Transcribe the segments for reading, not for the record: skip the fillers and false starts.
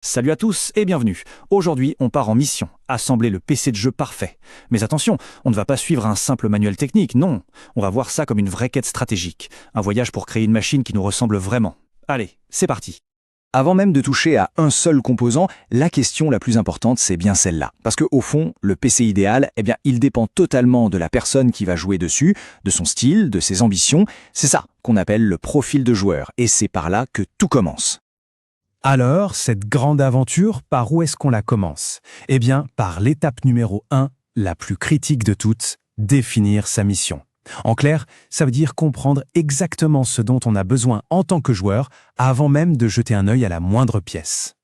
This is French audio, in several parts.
Salut à tous et bienvenue. Aujourd'hui, on part en mission, assembler le PC de jeu parfait. Mais attention, on ne va pas suivre un simple manuel technique, non. On va voir ça comme une vraie quête stratégique, un voyage pour créer une machine qui nous ressemble vraiment. Allez, c'est parti. Avant même de toucher à un seul composant, la question la plus importante, c'est bien celle-là. Parce qu'au fond, le PC idéal, il dépend totalement de la personne qui va jouer dessus, de son style, de ses ambitions. C'est ça qu'on appelle le profil de joueur. Et c'est par là que tout commence. Alors, cette grande aventure, par où est-ce qu'on la commence? Eh bien, par l'étape numéro 1, la plus critique de toutes, définir sa mission. En clair, ça veut dire comprendre exactement ce dont on a besoin en tant que joueur avant même de jeter un œil à la moindre pièce.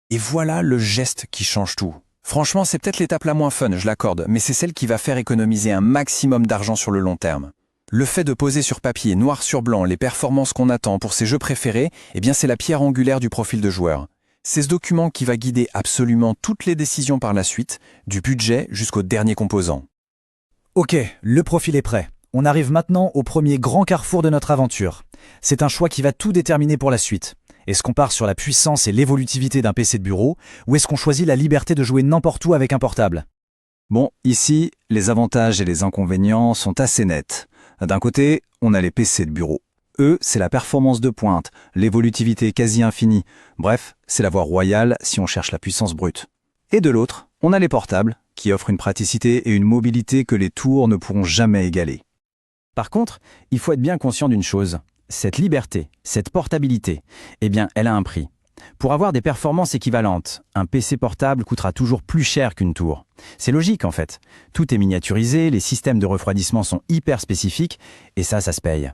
Et voilà le geste qui change tout. Franchement, c'est peut-être l'étape la moins fun, je l'accorde, mais c'est celle qui va faire économiser un maximum d'argent sur le long terme. Le fait de poser sur papier, noir sur blanc, les performances qu'on attend pour ses jeux préférés, c'est la pierre angulaire du profil de joueur. C'est ce document qui va guider absolument toutes les décisions par la suite, du budget jusqu'au dernier composant. Ok, le profil est prêt. On arrive maintenant au premier grand carrefour de notre aventure. C'est un choix qui va tout déterminer pour la suite. Est-ce qu'on part sur la puissance et l'évolutivité d'un PC de bureau, ou est-ce qu'on choisit la liberté de jouer n'importe où avec un portable? Bon, ici, les avantages et les inconvénients sont assez nets. D'un côté, on a les PC de bureau. Eux, c'est la performance de pointe, l'évolutivité quasi infinie. Bref, c'est la voie royale si on cherche la puissance brute. Et de l'autre, on a les portables, qui offrent une praticité et une mobilité que les tours ne pourront jamais égaler. Par contre, il faut être bien conscient d'une chose. Cette liberté, cette portabilité, elle a un prix. Pour avoir des performances équivalentes, un PC portable coûtera toujours plus cher qu'une tour. C'est logique en fait. Tout est miniaturisé, les systèmes de refroidissement sont hyper spécifiques, et ça se paye.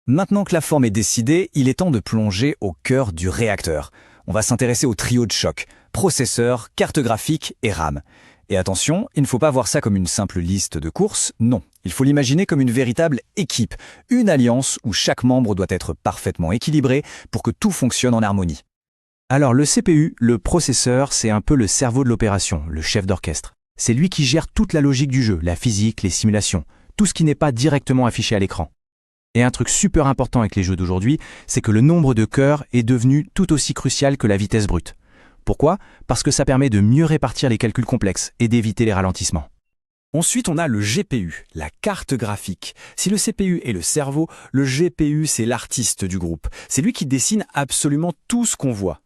Maintenant que la forme est décidée, il est temps de plonger au cœur du réacteur. On va s'intéresser au trio de choc, processeur, carte graphique et RAM. Et attention, il ne faut pas voir ça comme une simple liste de courses, non. Il faut l'imaginer comme une véritable équipe, une alliance où chaque membre doit être parfaitement équilibré pour que tout fonctionne en harmonie. Alors le CPU, le processeur, c'est un peu le cerveau de l'opération, le chef d'orchestre. C'est lui qui gère toute la logique du jeu, la physique, les simulations, tout ce qui n'est pas directement affiché à l'écran. Et un truc super important avec les jeux d'aujourd'hui, c'est que le nombre de cœurs est devenu tout aussi crucial que la vitesse brute. Pourquoi? Parce que ça permet de mieux répartir les calculs complexes et d'éviter les ralentissements. Ensuite, on a le GPU, la carte graphique. Si le CPU est le cerveau, le GPU, c'est l'artiste du groupe. C'est lui qui dessine absolument tout ce qu'on voit.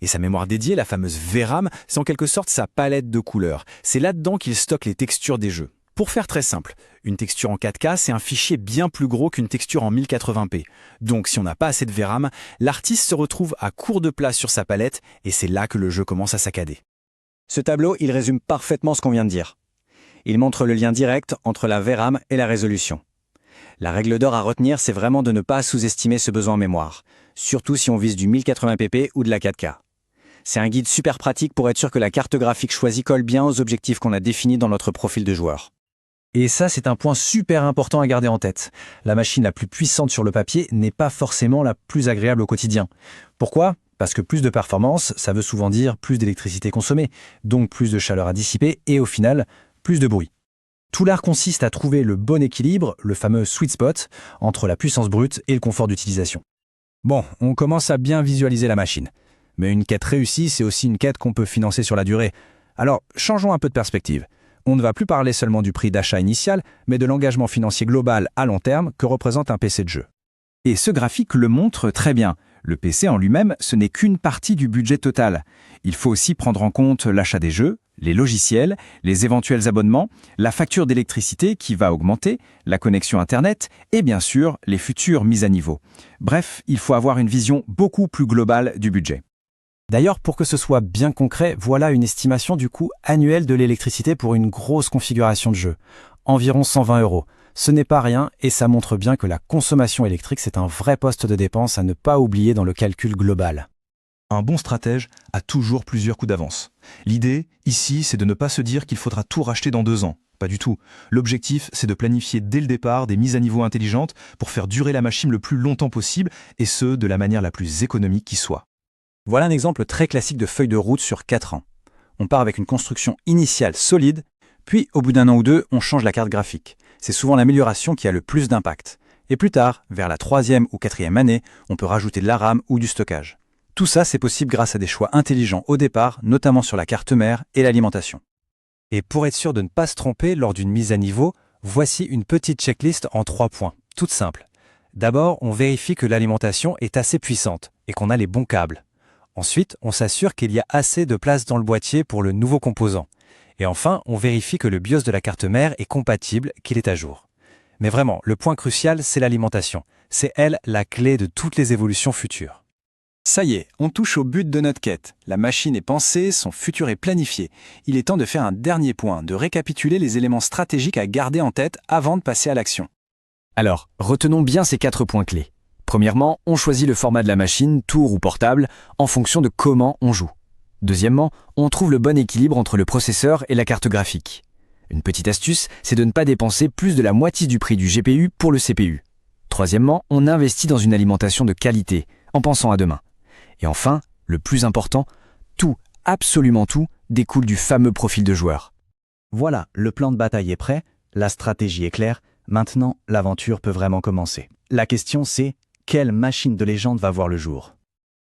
Et sa mémoire dédiée, la fameuse VRAM, c'est en quelque sorte sa palette de couleurs. C'est là-dedans qu'il stocke les textures des jeux. Pour faire très simple, une texture en 4K, c'est un fichier bien plus gros qu'une texture en 1080p. Donc si on n'a pas assez de VRAM, l'artiste se retrouve à court de place sur sa palette et c'est là que le jeu commence à saccader. Ce tableau, il résume parfaitement ce qu'on vient de dire. Il montre le lien direct entre la VRAM et la résolution. La règle d'or à retenir, c'est vraiment de ne pas sous-estimer ce besoin en mémoire, surtout si on vise du 1080p ou de la 4K. C'est un guide super pratique pour être sûr que la carte graphique choisie colle bien aux objectifs qu'on a définis dans notre profil de joueur. Et ça, c'est un point super important à garder en tête. La machine la plus puissante sur le papier n'est pas forcément la plus agréable au quotidien. Pourquoi? Parce que plus de performance, ça veut souvent dire plus d'électricité consommée, donc plus de chaleur à dissiper et au final, plus de bruit. Tout l'art consiste à trouver le bon équilibre, le fameux sweet spot, entre la puissance brute et le confort d'utilisation. Bon, on commence à bien visualiser la machine. Mais une quête réussie, c'est aussi une quête qu'on peut financer sur la durée. Alors, changeons un peu de perspective. On ne va plus parler seulement du prix d'achat initial, mais de l'engagement financier global à long terme que représente un PC de jeu. Et ce graphique le montre très bien. Le PC en lui-même, ce n'est qu'une partie du budget total. Il faut aussi prendre en compte l'achat des jeux, les logiciels, les éventuels abonnements, la facture d'électricité qui va augmenter, la connexion Internet et bien sûr les futures mises à niveau. Bref, il faut avoir une vision beaucoup plus globale du budget. D'ailleurs, pour que ce soit bien concret, voilà une estimation du coût annuel de l'électricité pour une grosse configuration de jeu. Environ 120 €. Ce n'est pas rien et ça montre bien que la consommation électrique, c'est un vrai poste de dépense à ne pas oublier dans le calcul global. Un bon stratège a toujours plusieurs coups d'avance. L'idée, ici, c'est de ne pas se dire qu'il faudra tout racheter dans 2 ans. Pas du tout. L'objectif, c'est de planifier dès le départ des mises à niveau intelligentes pour faire durer la machine le plus longtemps possible et ce, de la manière la plus économique qui soit. Voilà un exemple très classique de feuille de route sur 4 ans. On part avec une construction initiale solide, puis au bout d'un an ou deux, on change la carte graphique. C'est souvent l'amélioration qui a le plus d'impact. Et plus tard, vers la 3e ou 4e année, on peut rajouter de la RAM ou du stockage. Tout ça, c'est possible grâce à des choix intelligents au départ, notamment sur la carte mère et l'alimentation. Et pour être sûr de ne pas se tromper lors d'une mise à niveau, voici une petite checklist en 3 points, toute simple. D'abord, on vérifie que l'alimentation est assez puissante et qu'on a les bons câbles. Ensuite, on s'assure qu'il y a assez de place dans le boîtier pour le nouveau composant. Et enfin, on vérifie que le BIOS de la carte mère est compatible, qu'il est à jour. Mais vraiment, le point crucial, c'est l'alimentation. C'est elle la clé de toutes les évolutions futures. Ça y est, on touche au but de notre quête. La machine est pensée, son futur est planifié. Il est temps de faire un dernier point, de récapituler les éléments stratégiques à garder en tête avant de passer à l'action. Alors, retenons bien ces 4 points clés. Premièrement, on choisit le format de la machine, tour ou portable, en fonction de comment on joue. Deuxièmement, on trouve le bon équilibre entre le processeur et la carte graphique. Une petite astuce, c'est de ne pas dépenser plus de la moitié du prix du GPU pour le CPU. Troisièmement, on investit dans une alimentation de qualité, en pensant à demain. Et enfin, le plus important, tout, absolument tout, découle du fameux profil de joueur. Voilà, le plan de bataille est prêt, la stratégie est claire, maintenant l'aventure peut vraiment commencer. La question c'est, quelle machine de légende va voir le jour ?